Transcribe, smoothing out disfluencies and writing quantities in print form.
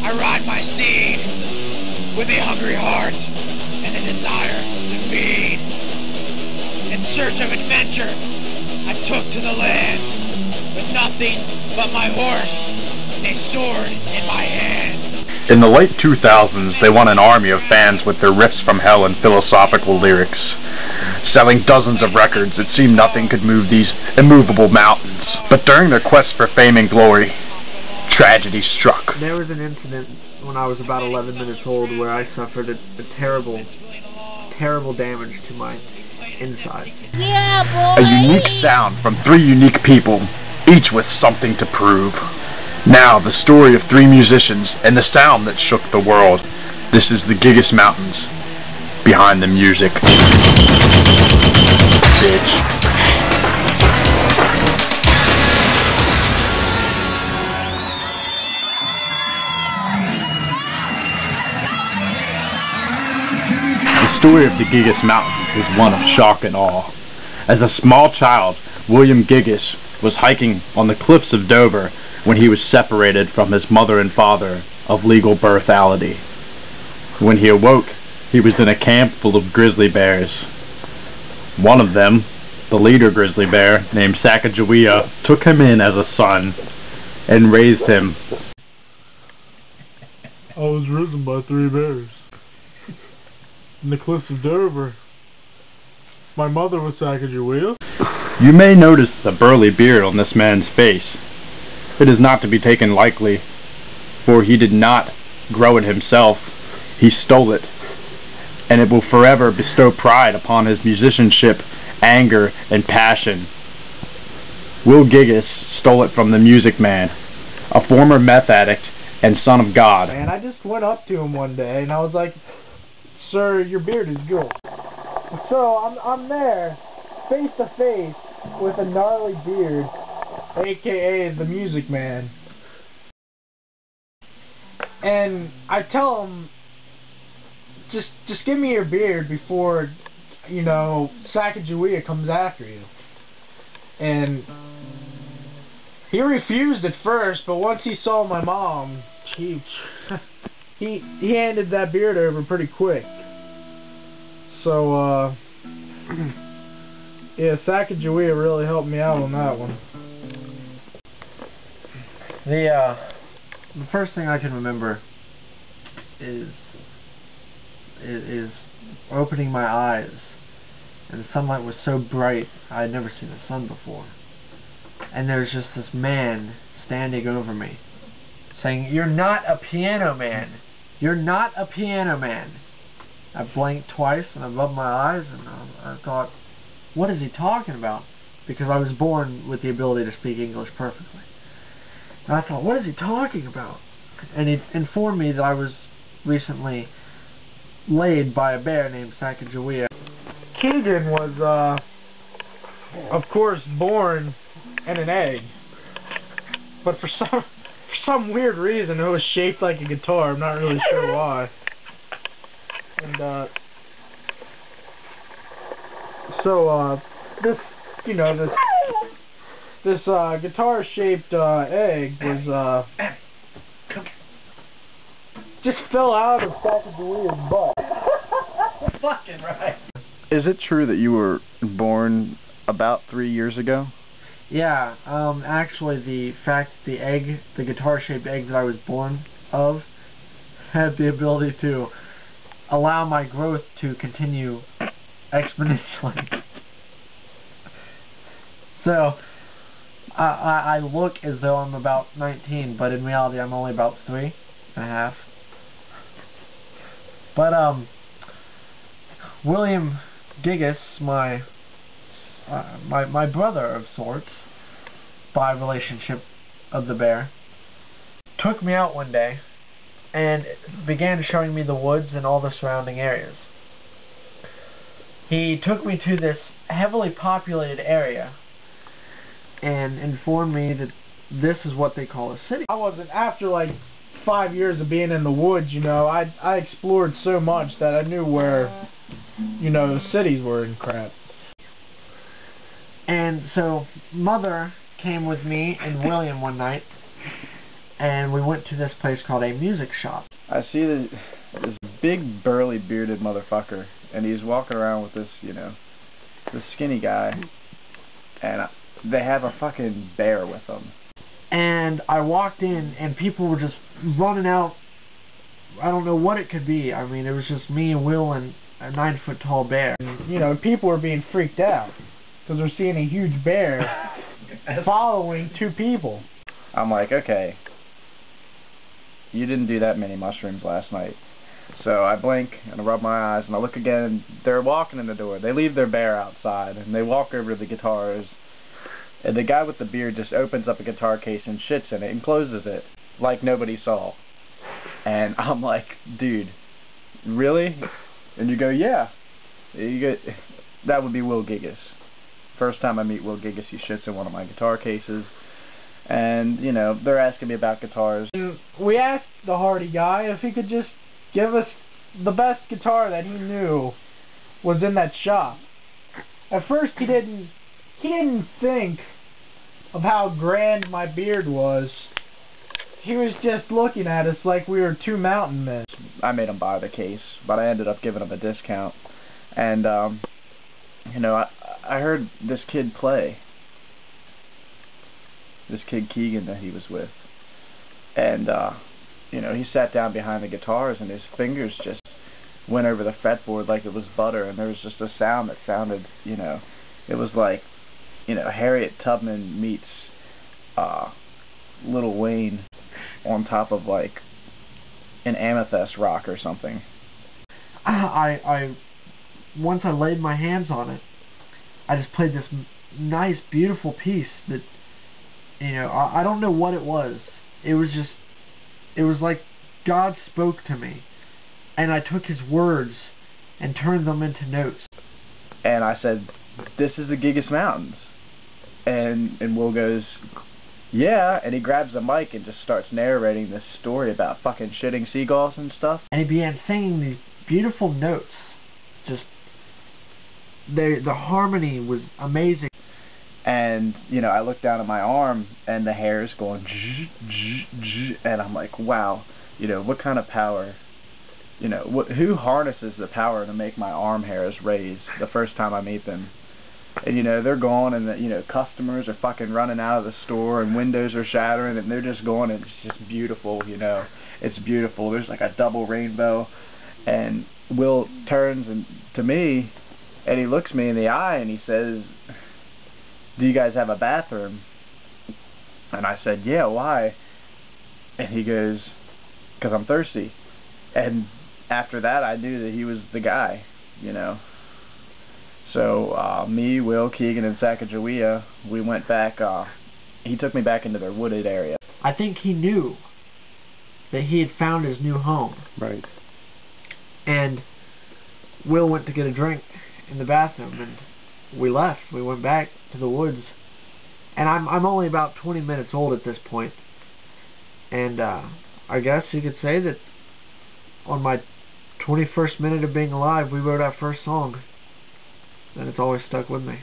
I ride my steed with a hungry heart and a desire to feed. In search of adventure, I took to the land with nothing but my horse and a sword in my hand. In the late 2000s, they won an army of fans with their riffs from hell and philosophical lyrics. Selling dozens of records, it seemed nothing could move these immovable mountains. But during their quest for fame and glory, tragedy struck. There was an incident when I was about 11 minutes old where I suffered a terrible damage to my insides. Yeah, boy! A unique sound from three unique people, each with something to prove. Now, the story of three musicians and the sound that shook the world. This is the Gigeous Mountains, behind the music. Bitch. The story of the Gigeous Mountains is one of shock and awe. As a small child, William Gigeous was hiking on the cliffs of Dover when he was separated from his mother and father of legal birthality. When he awoke, he was in a camp full of grizzly bears. One of them, the leader grizzly bear named Sacagawea, took him in as a son and raised him. I was risen by 3 bears in the cliffs of Dover. My mother was Sacagawea. You may notice the burly beard on this man's face. It is not to be taken lightly, for he did not grow it himself. He stole it, and it will forever bestow pride upon his musicianship, anger, and passion. Will Gigeous stole it from the Music Man, a former meth addict and son of God. And I just went up to him one day and I was like, "Sir, your beard is good." So I'm there, face to face with a gnarly beard, aka the Music Man. And I tell him, just give me your beard before, you know, Sacagawea comes after you. And he refused at first, but once he saw my mom, he handed that beard over pretty quick. So, yeah, Sacagawea really helped me out on that one. The first thing I can remember is opening my eyes, and the sunlight was so bright I had never seen the sun before. And there's just this man standing over me, saying, "You're not a piano man. You're not a piano man." I blinked twice and I rubbed my eyes and I thought, what is he talking about? Because I was born with the ability to speak English perfectly. And I thought, what is he talking about? And he informed me that I was recently laid by a bear named Sacagawea. Keegan was, of course, born in an egg. But for some weird reason, it was shaped like a guitar. I'm not really sure why. And, so, this, you know, this guitar-shaped, egg was, just fell out of Sacagawea's butt. Fucking right. Is it true that you were born about 3 years ago? Yeah, actually the guitar-shaped egg that I was born of had the ability to allow my growth to continue exponentially. So, I look as though I'm about 19, but in reality I'm only about 3.5. But, William Gigeous, my brother of sorts, by relationship of the bear, took me out one day and began showing me the woods and all the surrounding areas. He took me to this heavily populated area and informed me that this is what they call a city. I wasn't, after like 5 years of being in the woods, you know, I explored so much that I knew where, you know, the cities were and crap. And so Mother came with me and William one night, and we went to this place called a music shop. I see this big, burly, bearded motherfucker, and he's walking around with this, this skinny guy, and they have a fucking bear with them. And I walked in, and people were just running out. I don't know what it could be. I mean, it was just me and Will and a 9-foot-tall bear. People were being freaked out because they're seeing a huge bear following 2 people. I'm like, okay, you didn't do that many mushrooms last night. So I blink, and I rub my eyes, and I look again, and they're walking in the door. They leave their bear outside, and they walk over to the guitars, and the guy with the beard just opens up a guitar case and shits in it and closes it like nobody saw. And I'm like, dude, really? And you go, yeah. That would be Will Gigeous. First time I meet Will Gigeous, he shits in one of my guitar cases. And, they're asking me about guitars. We asked the Hardy guy if he could just give us the best guitar that he knew was in that shop. At first he didn't think of how grand my beard was. He was just looking at us like we were 2 mountain men. I made him buy the case, but I ended up giving him a discount. And, I heard this kid play. This kid Keegan that he was with. And, he sat down behind the guitars and his fingers just went over the fretboard like it was butter, and there was just a sound that sounded, it was like, Harriet Tubman meets Lil Wayne on top of like an amethyst rock or something. Once I laid my hands on it, I just played this nice, beautiful piece that, I don't know what it was. It was like God spoke to me, and I took his words and turned them into notes. And I said, this is the Gigeous Mountains. And Will goes, yeah, and he grabs the mic and just starts narrating this story about fucking shitting seagulls and stuff. And he began singing these beautiful notes. Just, the harmony was amazing. And, I look down at my arm, and the hair is going, zzz, zzz, zzz, and I'm like, wow, what kind of power, who harnesses the power to make my arm hairs raise the first time I meet them? And, they're gone, and, customers are fucking running out of the store, and windows are shattering, and they're just going, and it's just beautiful, It's beautiful. There's like a double rainbow, and Will turns to me, and he looks me in the eye, and he says, do you guys have a bathroom? And I said, yeah, why? And he goes, because I'm thirsty. And after that, I knew that he was the guy, So, me, Will, Keegan, and Sacagawea, we went back, he took me back into their wooded area. I think he knew that he had found his new home. Right. And Will went to get a drink in the bathroom, and we left. We went back to the woods. And I'm only about 20 minutes old at this point. And I guess you could say that on my 21st minute of being alive, we wrote our first song. And it's always stuck with me.